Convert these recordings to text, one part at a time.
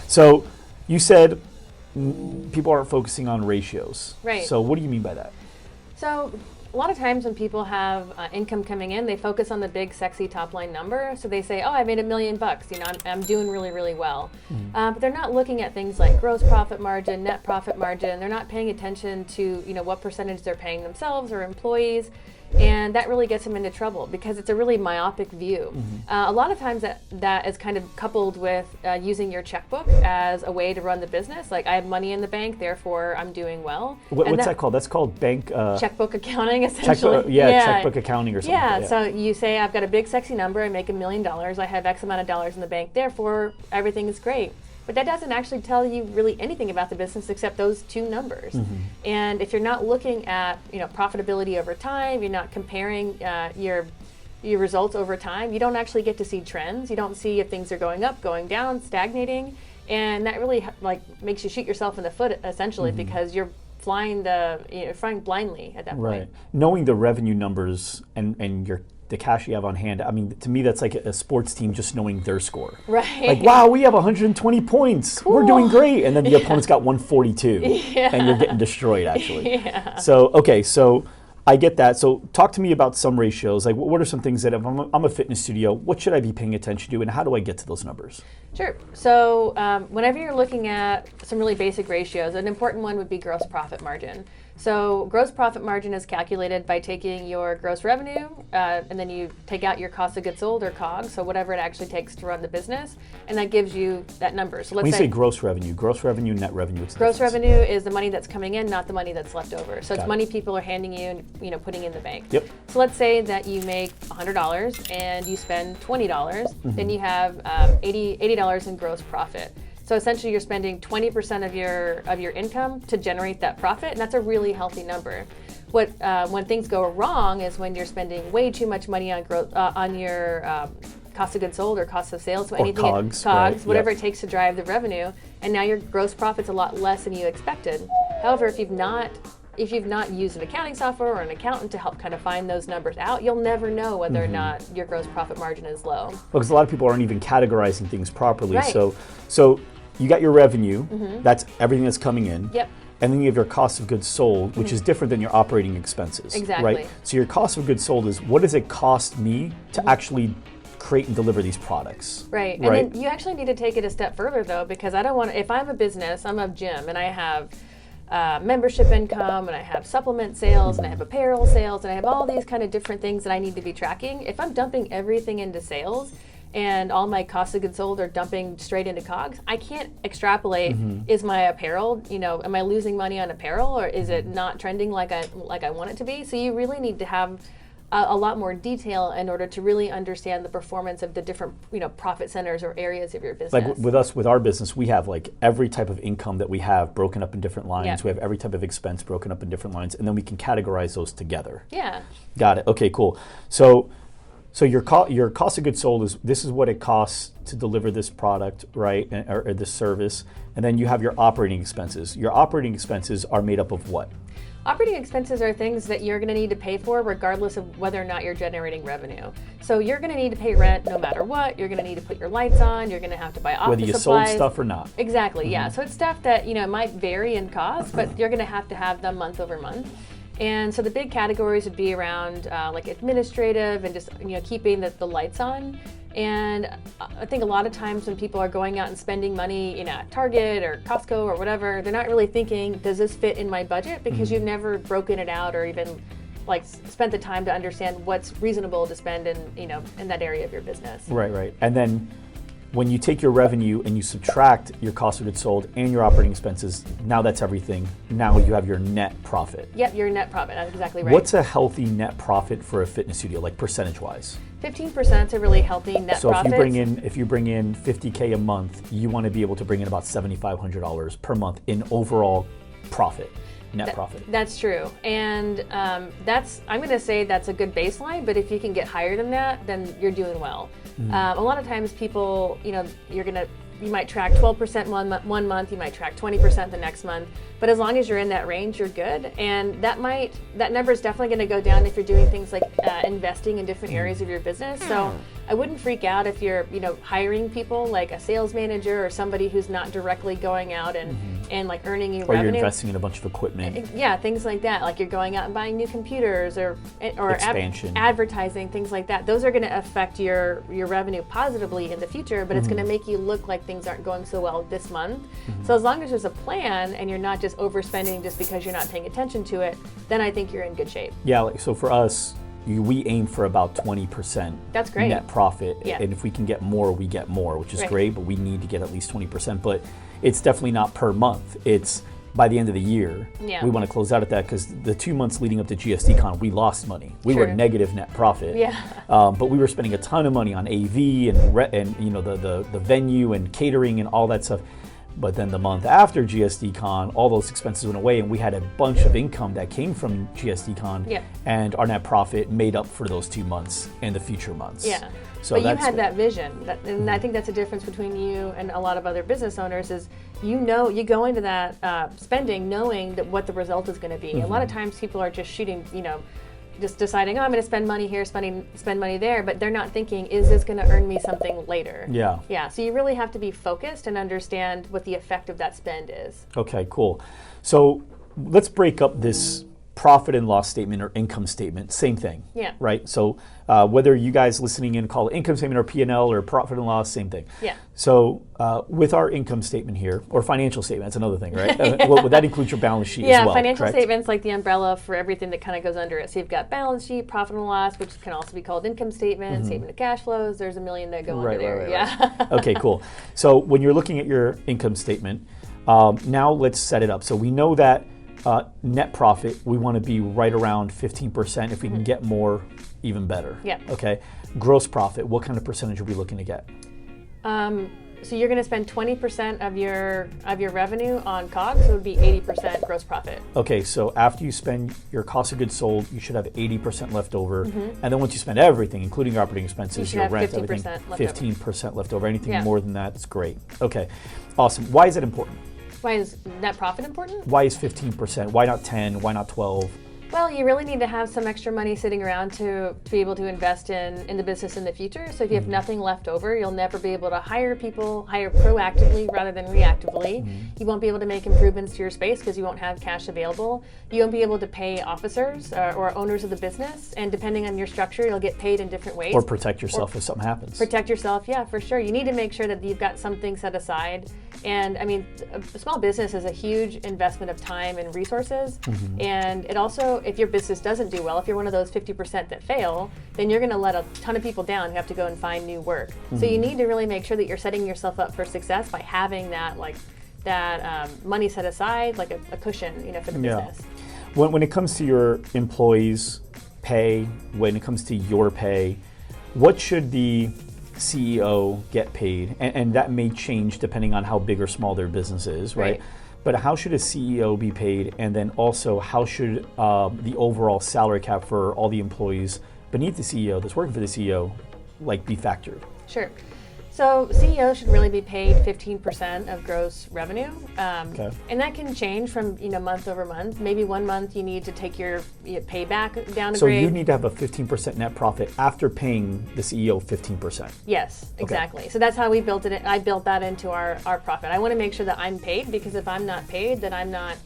So you said people aren't focusing on ratios. Right. So what do you mean by that? So a lot of times when people have income coming in, they focus on the big, sexy top line number. So they say, oh, I made $1 million. You know, I'm doing really, really well. But they're not looking at things like gross profit margin, net profit margin. They're not paying attention to, you know, what percentage they're paying themselves or employees. And that really gets them into trouble because it's a really myopic view. A lot of times that is kind of coupled with using your checkbook as a way to run the business. Like, I have money in the bank, therefore I'm doing well. What's that called? That's called bank... checkbook accounting, essentially. Checkbook accounting or something. Yeah, so you say, I've got a big, sexy number, I make $1 million, I have X amount of dollars in the bank, therefore everything is great. But that doesn't actually tell you really anything about the business except those two numbers. And if you're not looking at, you know, profitability over time, you're not comparing your results over time, you don't actually get to see trends. You don't see if things are going up, going down, stagnating, and that really makes you shoot yourself in the foot essentially because you're flying blindly at that point. Right. Knowing the revenue numbers and the cash you have on hand, I mean, to me, that's like a sports team just knowing their score. Right. Like, wow, we have 120 points. Cool. We're doing great. And then the opponent's got 142. And you're getting destroyed, actually. So, okay, so I get that. So talk to me about some ratios. Like, what are some things that if I'm a fitness studio, what should I be paying attention to, and how do I get to those numbers? Sure. So whenever you're looking at some really basic ratios, an important one would be gross profit margin. So gross profit margin is calculated by taking your gross revenue, and then you take out your cost of goods sold or COGS, so whatever it actually takes to run the business, and that gives you that number. So let's when you say gross revenue, net revenue, what's the gross difference? revenue is the money that's coming in, not the money that's left over. So it's money people are handing you and, you know, putting in the bank. Yep. So let's say that you make $100 and you spend $20, then you have $80 in gross profit. So essentially, you're spending 20% of your income to generate that profit, and that's a really healthy number. When things go wrong is when you're spending way too much money on your cost of goods sold or cost of sales, so or anything COGS, COGS, whatever it takes to drive the revenue, and now your gross profit's a lot less than you expected. However, if you've not used an accounting software or an accountant to help kind of find those numbers out, you'll never know whether or not your gross profit margin is low. Because a lot of people aren't even categorizing things properly. Right. So you got your revenue, that's everything that's coming in. Yep. And then you have your cost of goods sold, which is different than your operating expenses. Exactly. Right? So your cost of goods sold is what does it cost me to actually create and deliver these products? Right. And then you actually need to take it a step further though, because I don't want to, if I'm a business, I'm a gym and I have membership income and I have supplement sales and I have apparel sales and I have all these kind of different things that I need to be tracking. If I'm dumping everything into sales and all my cost of goods sold are dumping straight into COGS, I can't extrapolate, is my apparel, you know, am I losing money on apparel or is it not trending like I want it to be? So you really need to have a lot more detail in order to really understand the performance of the different, you know, profit centers or areas of your business. Like with our business, we have like every type of income that we have broken up in different lines. Yeah. We have every type of expense broken up in different lines, and then we can categorize those together. Yeah. Got it. Okay, cool. So your cost of goods sold is what it costs to deliver this product, right, or this service, and then you have your operating expenses. Your operating expenses are made up of what? Operating expenses are things that you're going to need to pay for regardless of whether or not you're generating revenue. So you're going to need to pay rent no matter what. You're going to need to put your lights on. You're going to have to buy office whether you supplies. sold stuff or not. Exactly, yeah. So it's stuff that, you know, might vary in cost, but you're going to have them month over month. And so the big categories would be around like administrative and just, you know, keeping the lights on. And I think a lot of times when people are going out and spending money, you know, at Target or Costco or whatever, they're not really thinking, does this fit in my budget? Because you've never broken it out or even like spent the time to understand what's reasonable to spend in, you know, in that area of your business. Right. And then when you take your revenue and you subtract your cost of goods sold and your operating expenses, now that's everything. Now you have your net profit. Yep, your net profit. That's exactly right. What's a healthy net profit for a fitness studio, like percentage-wise? 15% is a really healthy net profit. So if you bring in $50K a month, you want to be able to bring in about $7,500 per month in overall profit. Net profit. That's true, and I'm going to say that's a good baseline. But if you can get higher than that, then you're doing well. A lot of times, people, you know, you might track 12% one month, you might track 20% the next month. But as long as you're in that range, you're good. And that number is definitely going to go down if you're doing things like investing in different areas of your business. So I wouldn't freak out if you're, hiring people like a sales manager or somebody who's not directly going out and like earning you revenue. Or you're investing in a bunch of equipment. Yeah, things like that. Like you're going out and buying new computers or expansion, advertising, things like that. Those are going to affect your revenue positively in the future, but it's going to make you look like things aren't going so well this month. So as long as there's a plan and you're not just overspending just because you're not paying attention to it, then I think you're in good shape. Yeah, so for us, we aim for about 20% That's great. net profit. Yeah. And if we can get more, we get more, which is great, but we need to get at least 20%. But it's definitely not per month. It's by the end of the year. Yeah. We want to close out at that because the 2 months leading up to GSDCon, we lost money. We were negative net profit. Yeah. But we were spending a ton of money on AV and the venue and catering and all that stuff. But then the month after GSDCon, all those expenses went away and we had a bunch of income that came from GSDCon and our net profit made up for those 2 months and the future months. Yeah, so but you had that vision, and I think that's a difference between you and a lot of other business owners is you go into that spending knowing that what the result is going to be. A lot of times people are just shooting, just deciding, I'm going to spend money here, spend money there, but they're not thinking, is this going to earn me something later? Yeah. Yeah, so you really have to be focused and understand what the effect of that spend is. Okay, cool. So let's break up this profit and loss statement or income statement, same thing. Yeah. Right? So whether you guys listening in call it income statement or P&L or profit and loss, same thing. Yeah. So with our income statement here, or financial statement, that's another thing, right? Well, that includes your balance sheet as well. Yeah, financial correct? statement's like the umbrella for everything that kind of goes under it. So you've got balance sheet, profit and loss, which can also be called income statement, statement of cash flows. There's a million that go under there. Right. Okay, cool. So when you're looking at your income statement, now let's set it up. So we know that net profit, we want to be right around 15%. If we can get more, even better. Yeah. Okay. Gross profit, what kind of percentage are we looking to get? So you're going to spend 20% of your revenue on COGS, so it would be 80% gross profit. Okay, so after you spend your cost of goods sold, you should have 80% left over. And then once you spend everything, including your operating expenses, your rent, everything, 15% left over. Anything more than that, it's great. Okay, awesome. Why is it important? Why is net profit important? Why is 15%? Why not 10? Why not 12? Well, you really need to have some extra money sitting around to be able to invest in the business in the future. So if you have nothing left over, you'll never be able to hire proactively rather than reactively. You won't be able to make improvements to your space because you won't have cash available. You won't be able to pay officers or owners of the business. And depending on your structure, you'll get paid in different ways. Or protect yourself if something happens. Protect yourself, yeah, for sure. You need to make sure that you've got something set aside. And I mean, a small business is a huge investment of time and resources. And it also, if your business doesn't do well, if you're one of those 50% that fail, then you're going to let a ton of people down who have to go and find new work. So you need to really make sure that you're setting yourself up for success by having that money set aside, like a cushion, for the business. When it comes to your employees' pay, when it comes to your pay, what should the CEO get paid? And that may change depending on how big or small their business is, right? But how should a CEO be paid? And then also, how should the overall salary cap for all the employees beneath the CEO that's working for the CEO be factored? Sure. So CEO should really be paid 15% of gross revenue. And that can change from month over month. Maybe 1 month you need to take your pay back down a grade. So you need to have a 15% net profit after paying the CEO 15%. Yes, exactly. So that's how we built it. I built that into our profit. I want to make sure that I'm paid, because if I'm not paid, then I'm not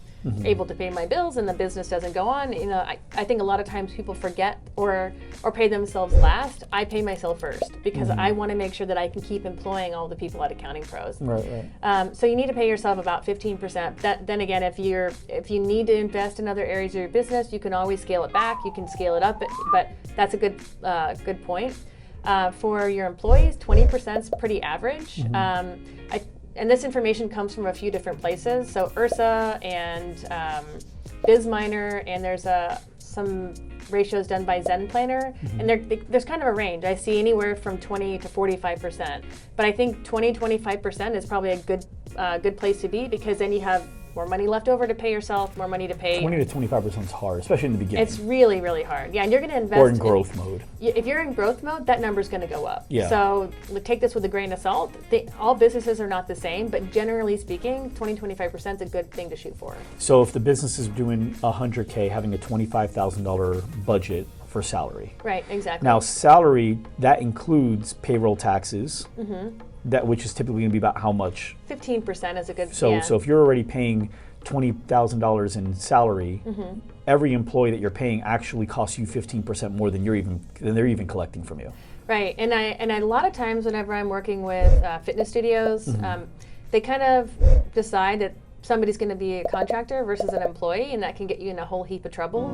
able to pay my bills and the business doesn't go on. I think a lot of times people forget or pay themselves last. I pay myself first because I want to make sure that I can keep employing all the people at AccountingProse. Right. So you need to pay yourself about 15%. Then again, if you need to invest in other areas of your business, you can always scale it back. You can scale it up, but that's a good point. For your employees, 20% is pretty average. And this information comes from a few different places. So Ursa and BizMiner, and there's some ratios done by Zen Planner, and there's kind of a range. I see anywhere from 20 to 45%, but I think 20-25% is probably a good place to be, because then you have more money left over to pay yourself, more money to pay. 20 to 25% is hard, especially in the beginning. It's really, really hard. Yeah, and you're going to invest. Or in growth mode. If you're in growth mode, that number's going to go up. Yeah. So take this with a grain of salt. All businesses are not the same, but generally speaking, 20-25% is a good thing to shoot for. So if the business is doing $100K, having a $25,000 budget for salary. Right, exactly. Now, salary, that includes payroll taxes, that which is typically going to be about how much? 15% is a good. So if you're already paying $20,000 in salary, every employee that you're paying actually costs you 15% more than they're even collecting from you. Right, and a lot of times whenever I'm working with fitness studios, they kind of decide that somebody's going to be a contractor versus an employee, and that can get you in a whole heap of trouble.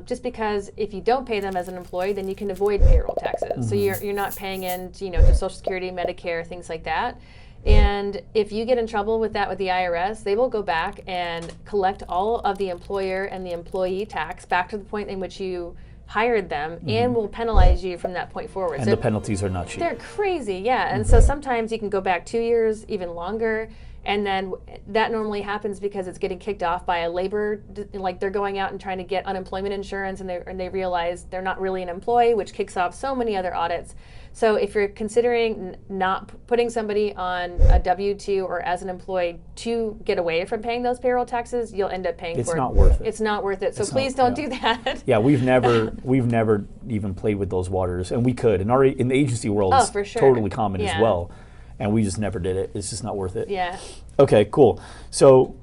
Just because if you don't pay them as an employee, then you can avoid payroll taxes. So you're not paying in, to Social Security, Medicare, things like that. And if you get in trouble with that with the IRS, they will go back and collect all of the employer and the employee tax back to the point in which you hired them, and will penalize you from that point forward. And the penalties are not cheap. They're crazy, yeah. And so sometimes you can go back 2 years, even longer. And then that normally happens because it's getting kicked off by a labor, like they're going out and trying to get unemployment insurance, and they realize they're not really an employee, which kicks off so many other audits. So if you're considering not putting somebody on a W-2 or as an employee to get away from paying those payroll taxes, you'll end up paying for it. It's not worth it. It's not worth it. So please don't do that. Yeah, we've never even played with those waters, and we could. And in the agency world, it's for sure. totally common as well. And we just never did it. It's just not worth it. Yeah. Okay, cool. So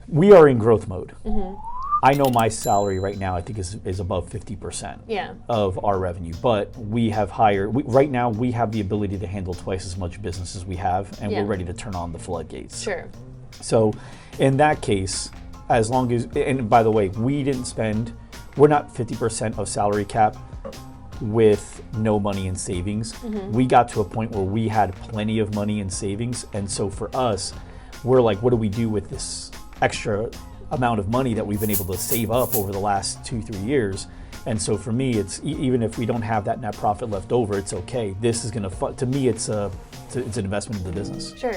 we are in growth mode. I know my salary right now, I think, is above 50% of our revenue. But we have right now we have the ability to handle twice as much business as we have, and we're ready to turn on the floodgates. Sure. So in that case, as long as, and by the way, we're not 50% of salary cap with no money in savings. We got to a point where we had plenty of money in savings, and so for us, we're like, what do we do with this extra amount of money that we've been able to save up over the last 2-3 years? And so for me, it's even if we don't have that net profit left over, it's okay. This is to me, it's an investment in the business. Sure.